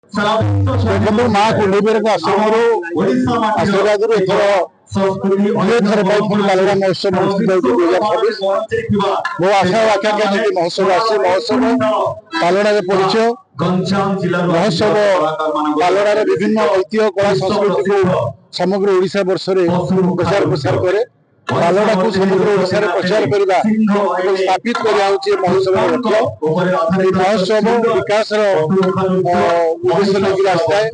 ଦେଖନ୍ତୁ ମା କୁଣ୍ଡେଇଙ୍କ ଆଶ୍ରମରୁ ଆଶୀର୍ବାଦରୁ ଏଥର ଦ୍ୱିତୀୟ ପାଇଁ ପୁଣି ବାଲୁଡ଼ା ମହୋତ୍ସବ ଅନୁଷ୍ଠିତ ହେଉଛି 2026। ବହୁ ଆଶା ଓ ଆକାଂକ୍ଷା ନେଇକି ମହୋତ୍ସବ ଆସିଛି। ମହୋତ୍ସବ ବାଲୁଡ଼ାରେ ପରିଚୟ ମହୋତ୍ସବ ବାଲୁଡ଼ାର ବିଭିନ୍ନ ଐତିହ୍ୟ କଳା ସଂସ୍କୃତିକୁ ସମଗ୍ର ଓଡ଼ିଶା ବର୍ଷରେ ପ୍ରଚାର ପ୍ରସାର କରେ। ବାଲୁଡ଼ାକୁ ସମଗ୍ର ଓଡ଼ିଶାରେ ପ୍ରଚାର କରିବା ଏବଂ ସ୍ଥାପିତ କରିବା ହେଉଛି ମହୋତ୍ସବର ଲକ୍ଷ୍ୟ। ଏହି ମହୋତ୍ସବ ବିକାଶର ଉଦ୍ଦେଶ୍ୟ ନେଇକି ଆସିଥାଏ।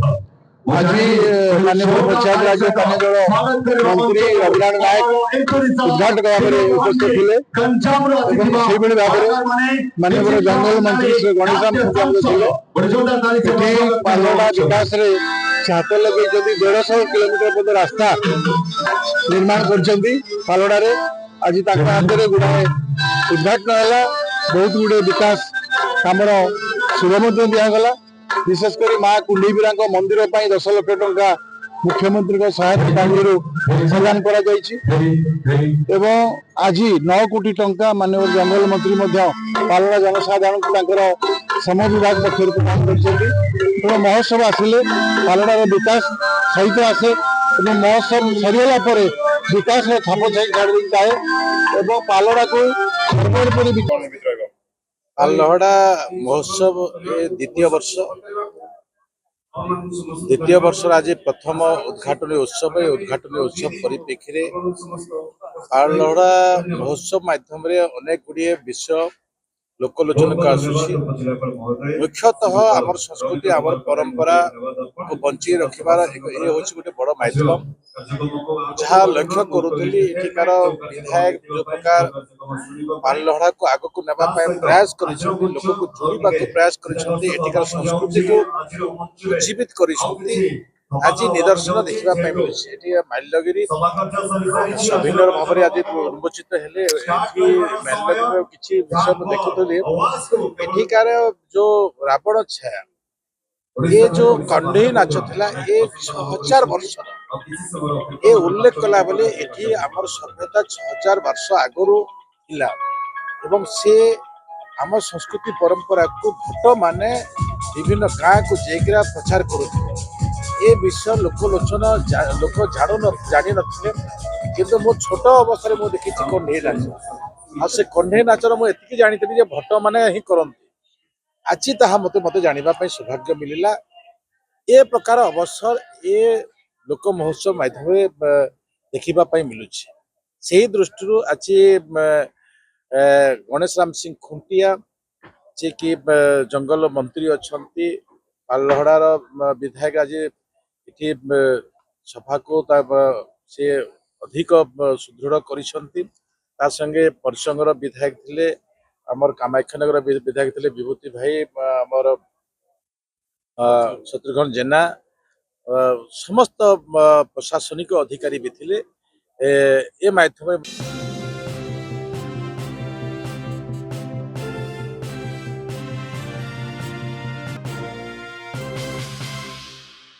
ଆଜି ମାନ୍ୟବର ପଞ୍ଚାୟତ ରାଜ ପାନୀୟ ଜଳ ମନ୍ତ୍ରୀ ରବିନାରାୟଣ ନାୟକ ଉଦ୍ଘାଟକ ଭାବରେ ଉପସ୍ଥିତ ଥିଲେ ଏବଂ ସେହିଭଳି ଭାବରେ ମାନ୍ୟବର ଜଙ୍ଗଲ ମନ୍ତ୍ରୀ ଶ୍ରୀ ଗଣେଶରାମ ଥିଲେ। ଏଠି ବାଲୁଡ଼ା ବିକାଶରେ ସେ ହାତ ଲଗେଇଛନ୍ତି। 150 କିଲୋମିଟର ପର୍ଯ୍ୟନ୍ତ ରାସ୍ତା ନିର୍ମାଣ କରିଛନ୍ତି ବାଲୁଡ଼ାରେ। ଆଜି ତାଙ୍କ ହାତରେ ଗୁଡ଼ାଏ ଉଦ୍ଘାଟନ ହେଲା। ବହୁତ ଗୁଡ଼ିଏ ବିକାଶ କାମର ଶୁଭ ମଧ୍ୟ ଦିଆଗଲା। ବିଶେଷ କରି ମା କୁଣ୍ଡେଇବିରାଙ୍କ ମନ୍ଦିର ପାଇଁ 10 ଲକ୍ଷ ଟଙ୍କା ମୁଖ୍ୟମନ୍ତ୍ରୀଙ୍କ ସହାୟତା ପାଣ୍ଠିରୁ ପ୍ରଦାନ କରାଯାଇଛି ଏବଂ ଆଜି 9 କୋଟି ଟଙ୍କା ମାନ୍ୟବର ଜଙ୍ଗଲ ମନ୍ତ୍ରୀ ମଧ୍ୟ ବାଲୁଡ଼ା ଜନସାଧାରଣଙ୍କୁ ତାଙ୍କର ଶ୍ରମ ବିଭାଗ ପକ୍ଷରୁ ପ୍ରଦାନ କରିଛନ୍ତି। ତେଣୁ ମହୋତ୍ସବ ଆସିଲେ ବାଲୁଡ଼ାର ବିକାଶ ସହିତ ଆସେ ଏବଂ ମହୋତ୍ସବ ସରିଗଲା ପରେ ବିକାଶର ଛାପ ଛାଡ଼ି ଯାଏ ଏବଂ ବାଲୁଡ଼ାକୁ ସର୍ବୋପରି ବାଲୁଡ଼ା ମହୋତ୍ସବ ଦ୍ୱିତୀୟ ବର୍ଷର ଆଜି ପ୍ରଥମ ଉଦ୍ଘାଟନୀ ଉତ୍ସବ। ଏ ଉଦ୍ଘାଟନୀ ଉତ୍ସବ ପରିପ୍ରେକ୍ଷୀରେ ବାଲୁଡ଼ା ମହୋତ୍ସବ ମାଧ୍ୟମରେ ଅନେକ ଗୁଡ଼ିଏ ବିଷୟ ଲୋକଲୋଚନକୁ ଆସୁଛି। ମୁଖ୍ୟତଃ ଆମର ସଂସ୍କୃତି ଆମର ପରମ୍ପରାକୁ ବଞ୍ଚେଇ ରଖିବାର ଏ ହେଉଛି ଗୋଟେ ବଡ଼ ମାଧ୍ୟମ। ଯାହା ଲକ୍ଷ୍ୟ କରୁଥିଲି ଏଠିକାର ବିଧାୟକ ଯେଉଁ ପ୍ରକାର ବାଲୁଡ଼ାକୁ ଆଗକୁ ନେବା ପାଇଁ ପ୍ରୟାସ କରିଛନ୍ତି, ଲୋକକୁ ଯୋଡ଼ିବାକୁ ପ୍ରୟାସ କରିଛନ୍ତି, ଏଠିକାର ସଂସ୍କୃତିକୁ ଜୀବିତ କରିଛନ୍ତି, ଆଜି ନିଦର୍ଶନ ଦେଖିବା ପାଇଁ ମିଳୁଛି। ଏଠି ମାଲ୍ୟଗିରି ସଭିନର ଭାବରେ ଆଜି ଉନ୍ମୋଚିତ ହେଲେ। ଏଠି ମାଲ୍ୟଗିରିର କିଛି ବିଷୟ ମୁଁ ଦେଖୁଥିଲି। ଏଠିକାର ଯୋଉ ରାବଣ ଛାୟା, ଏ ଯୋଉ କଣ୍ଢେଇ ନାଚ ଥିଲା ଏ 6000 ବର୍ଷର, ଏ ଉଲ୍ଲେଖ କଲା ବେଳେ ଏଠି ଆମର ସଭ୍ୟତା 6000 ବର୍ଷ ଆଗରୁ ଥିଲା ଏବଂ ସେ ଆମ ସଂସ୍କୃତି ପରମ୍ପରାକୁ ଭଟ୍ଟମାନେ ବିଭିନ୍ନ ଗାଁକୁ ଯାଇକିରା ପ୍ରଚାର କରୁଥିଲେ। ଏ ବିଷୟ ଲୋକ ଜାଣିନଥିଲେ, କିନ୍ତୁ ମୁଁ ଛୋଟ ଅବସ୍ଥାରେ ମୁଁ ଦେଖିଛି କଣ୍ଢେଇ ନାଚ। ଆଉ ସେ କଣ୍ଢେଇ ନାଚର ମୁଁ ଏତିକି ଜାଣିଥିଲି ଯେ ଭଟ୍ଟମାନେ ହିଁ କରନ୍ତି। ଆଜି ତାହା ମତେ ଜାଣିବା ପାଇଁ ସୌଭାଗ୍ୟ ମିଳିଲା। ଏ ପ୍ରକାର ଅବସର ଏ ଲୋକ ମହୋତ୍ସବ ମାଧ୍ୟମରେ ଦେଖିବା ପାଇଁ ମିଳୁଛି। ସେହି ଦୃଷ୍ଟିରୁ ଆଜି ଗଣେଶରାମ ସିଂ ଖୁଣ୍ଟିଆ ଯିଏକି ଜଙ୍ଗଲ ମନ୍ତ୍ରୀ ଅଛନ୍ତି, ବାଲୁଡ଼ାର ବିଧାୟକ ଆଜି ଏଠି ସଭାକୁ ସେ ଅଧିକ ସୁଦୃଢ଼ କରିଛନ୍ତି। ତା ସଙ୍ଗେ ପରିସଂଘର ବିଧାୟକ ଥିଲେ, ଆମର କାମାକ୍ଷାନଗର ବିଧାୟକ ଥିଲେ ବିଭୂତି ଭାଇ, ଆମର ଶତ୍ରୁଘ୍ନ ଜେନା, ସମସ୍ତ ପ୍ରଶାସନିକ ଅଧିକାରୀ ବି ଥିଲେ। ଏ ମାଧ୍ୟମରେ